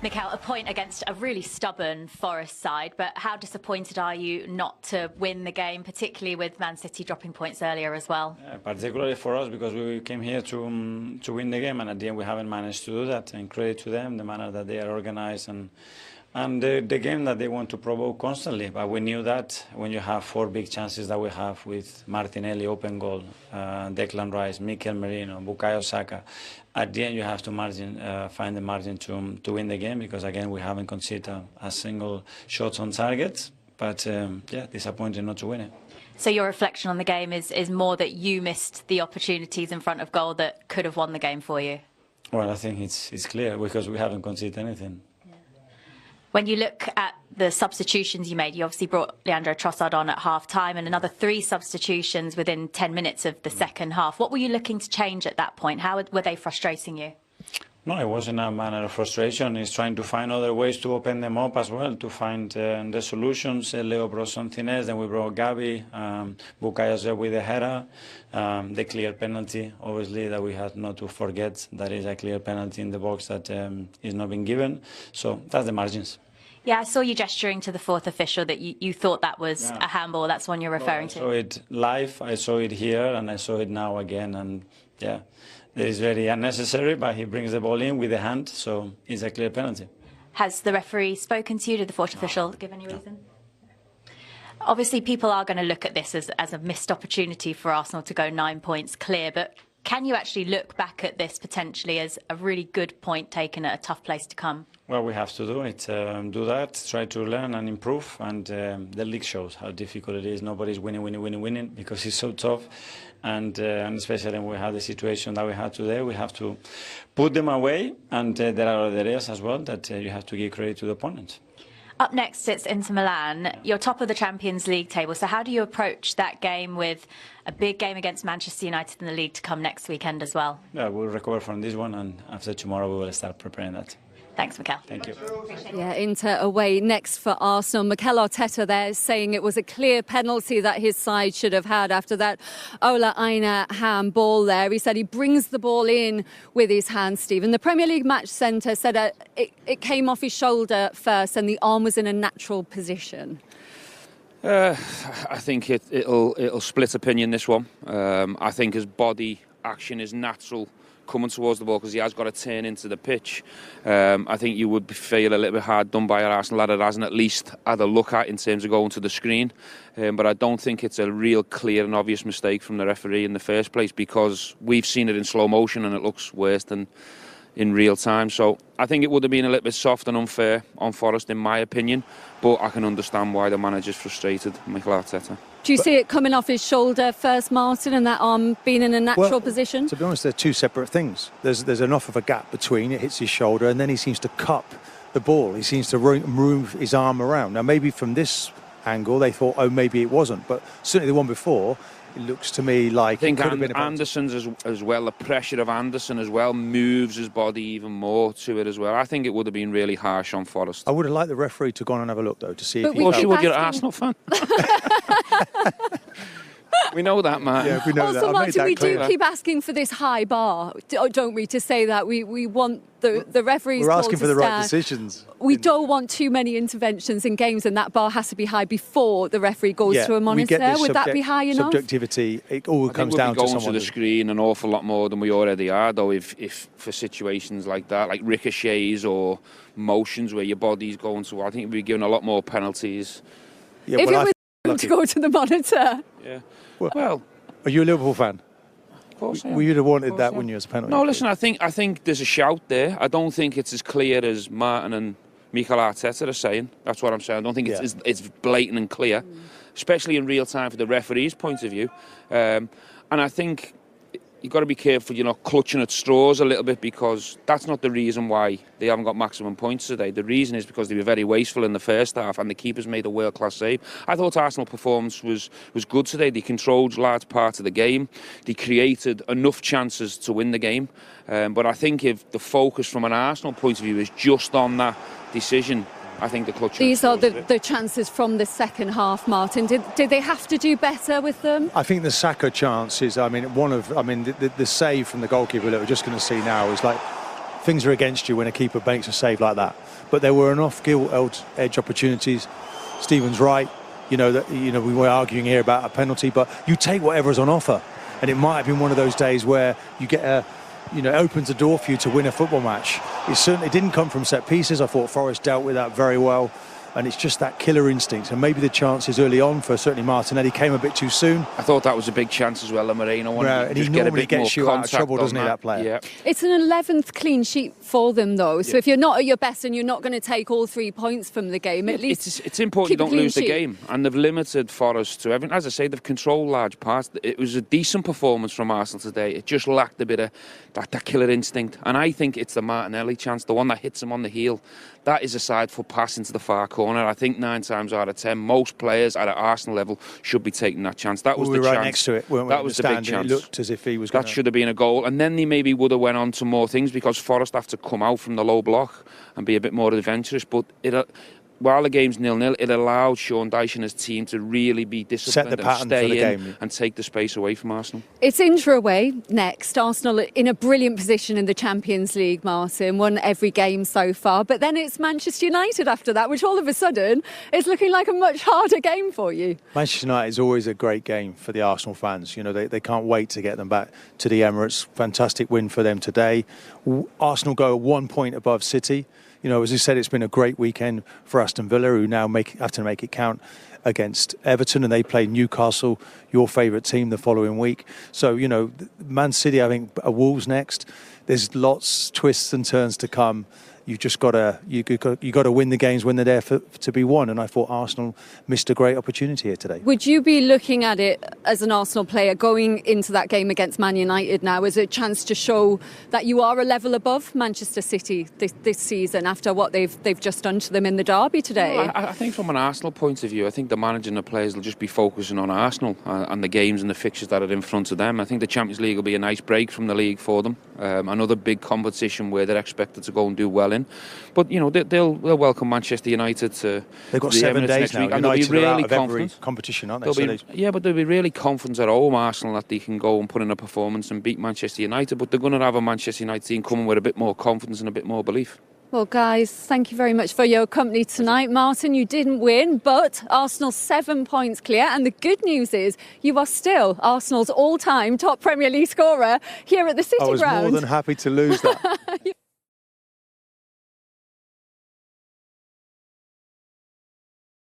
Mikel, a point against a really stubborn Forest side, but how disappointed are you not to win the game, particularly with Man City dropping points earlier as well? Yeah, particularly for us, because we came here to win the game, and at the end we haven't managed to do that. And credit to them, the manner that they are organised and the game that they want to provoke constantly. But we knew that when you have 4 big chances that we have with Martinelli, open goal, Declan Rice, Mikel Merino, Bukayo Saka, at the end you have to find the margin to win the game, because again we haven't conceded a single shot on target. But yeah, disappointing not to win it. So your reflection on the game is more that you missed the opportunities in front of goal that could have won the game for you? Well, I think it's clear, because we haven't conceded anything. When you look at the substitutions you made, you obviously brought Leandro Trossard on at half-time and another 3 substitutions within 10 minutes of the second half. What were you looking to change at that point? How were they frustrating you? No, it wasn't a manner of frustration. It's trying to find other ways to open them up as well, to find the solutions. Leo brought something else, then we brought Gavi, Bukayo with the header, the clear penalty, obviously, that we had not to forget. That is a clear penalty in the box that is not been given. So that's the margins. Yeah, I saw you gesturing to the 4th official that you thought that was a handball. That's one you're referring to. I saw it live, I saw it here, and I saw it now again. And yeah, it is very unnecessary, but he brings the ball in with the hand, so it's a clear penalty. Has the referee spoken to you? Did the 4th official give any reason? Obviously, people are going to look at this as a missed opportunity for Arsenal to go 9 points clear, but can you actually look back at this potentially as a really good point taken at a tough place to come? Well, we have to do it, do that, try to learn and improve, and the league shows how difficult it is. Nobody's winning, because it's so tough, and especially when we have the situation that we have today, we have to put them away, and there are other areas as well that you have to give credit to the opponent. Up next, it's Inter Milan. You're top of the Champions League table, so how do you approach that game with a big game against Manchester United in the league to come next weekend as well? Yeah, we'll recover from this one, and after tomorrow we will start preparing that. Thanks, Mikel. Thank you. Yeah, Inter away next for Arsenal. Mikel Arteta there saying it was a clear penalty that his side should have had after that Ola Aina handball there. He said he brings the ball in with his hand, Stephen. The Premier League Match Centre said it came off his shoulder first and the arm was in a natural position. I think it'll split opinion, this one. I think his body action is natural coming towards the ball, because he has got to turn into the pitch. I think you would feel a little bit hard done by our Arsenal lad that hasn't at least had a look at in terms of going to the screen. But I don't think it's a real clear and obvious mistake from the referee in the first place, because we've seen it in slow motion and it looks worse than in real time. So I think it would have been a little bit soft and unfair on Forest, in my opinion, but I can understand why the manager's frustrated, Mikel Arteta. Do you see it coming off his shoulder first, Martin, and that arm being in a natural position? To be honest, they're 2 separate things. There's enough of a gap between, it hits his shoulder, and then he seems to cup the ball. He seems to move his arm around. Now, maybe from this angle, they thought, oh, maybe it wasn't. But certainly the one before, it looks to me like I think it could have been a penalty. Anderson's as well, the pressure of Anderson as well moves his body even more to it as well. I think it would have been really harsh on Forest. I would have liked the referee to go on and have a look, though, to see if he... Well, she would, you're an Arsenal fan. We know that, man. Yeah, we know also, that. Martin, we do keep asking for this high bar, don't we, to say that we want the referees. We're asking for the right stand. decisions. We don't want too many interventions in games, and that bar has to be high before the referee goes to a monitor. Would that be high enough? Subjectivity. It all comes down to someone. We'll be going to the screen an awful lot more than we already are, though. If for situations like that, like ricochets or motions where your body's going to, I think we'd be given a lot more penalties. Yeah, if it was to go to the monitor. Yeah. Well, are you a Liverpool fan? Of course, well, you'd have wanted that, wouldn't you, as a penalty? No, listen, I think there's a shout there. I don't think it's as clear as Martin and Mikel Arteta are saying. That's what I'm saying. I don't think it's blatant and clear, especially in real time for the referee's point of view. And I think you've got to be careful, clutching at straws a little bit, because that's not the reason why they haven't got maximum points today. The reason is because they were very wasteful in the first half and the keepers made a world-class save. I thought Arsenal performance was good today. They controlled large parts of the game. They created enough chances to win the game. But I think if the focus from an Arsenal point of view is just on that decision, I think the clutch. These are the chances from the second half, Martin. Did they have to do better with them? I think the Saka chance is, the save from the goalkeeper that we're just going to see now is like things are against you when a keeper banks a save like that. But there were enough gilt-edge opportunities. Stephen's right. We were arguing here about a penalty, but you take whatever's on offer. And it might have been one of those days where you get it opens a door for you to win a football match. It certainly didn't come from set pieces. I thought Forest dealt with that very well. And it's just that killer instinct. And maybe the chances early on for certainly Martinelli came a bit too soon. I thought that was a big chance as well, Moreno. And he normally gets you out of trouble, doesn't he, that player? Yeah. It's an 11th clean sheet for them, though. So if you're not at your best and you're not going to take all 3 points from the game, at least it's important you don't lose the game. And they've limited Forest to everything. As I say, they've controlled large parts. It was a decent performance from Arsenal today. It just lacked a bit of that killer instinct. And I think it's the Martinelli chance, the one that hits him on the heel. That is a side foot pass into the far corner. I think 9 times out of 10, most players at an Arsenal level should be taking that chance. That was we the were chance. Right next to it, weren't we? That was the big chance. It looked as if he was. That should have been a goal, and then they maybe would have went on to more things because Forest have to come out from the low block and be a bit more adventurous. But while the game's 0-0, it allowed Sean Dyche and his team to really be disciplined Set the pattern and stay for the in game. And take the space away from Arsenal. It's Inter away next. Arsenal in a brilliant position in the Champions League, Martin. Won every game so far. But then it's Manchester United after that, which all of a sudden is looking like a much harder game for you. Manchester United is always a great game for the Arsenal fans. They can't wait to get them back to the Emirates. Fantastic win for them today. Arsenal go 1 point above City. As you said, it's been a great weekend for Aston Villa, who now have to make it count against Everton, and they play Newcastle, your favourite team, the following week. So, Man City, I think, are Wolves next. There's lots twists and turns to come. You've just got to win the games when they're there to be won. And I thought Arsenal missed a great opportunity here today. Would you be looking at it as an Arsenal player going into that game against Man United now as a chance to show that you are a level above Manchester City this season after what they've just done to them in the derby today? No, I think from an Arsenal point of view, I think the manager and the players will just be focusing on Arsenal and the games and the fixtures that are in front of them. I think the Champions League will be a nice break from the league for them. Another big competition where they're expected to go and do well in. But they'll welcome Manchester United to. They've got the 7 Emirates days next now. week, and United they'll be really are out of confident. every competition, aren't they? But they'll be really confident at home, Arsenal, that they can go and put in a performance and beat Manchester United. But they're going to have a Manchester United team coming with a bit more confidence and a bit more belief. Well, guys, thank you very much for your company tonight. Martin, you didn't win, but Arsenal 7 points clear. And the good news is you are still Arsenal's all-time top Premier League scorer here at the City Ground. I was more than happy to lose that.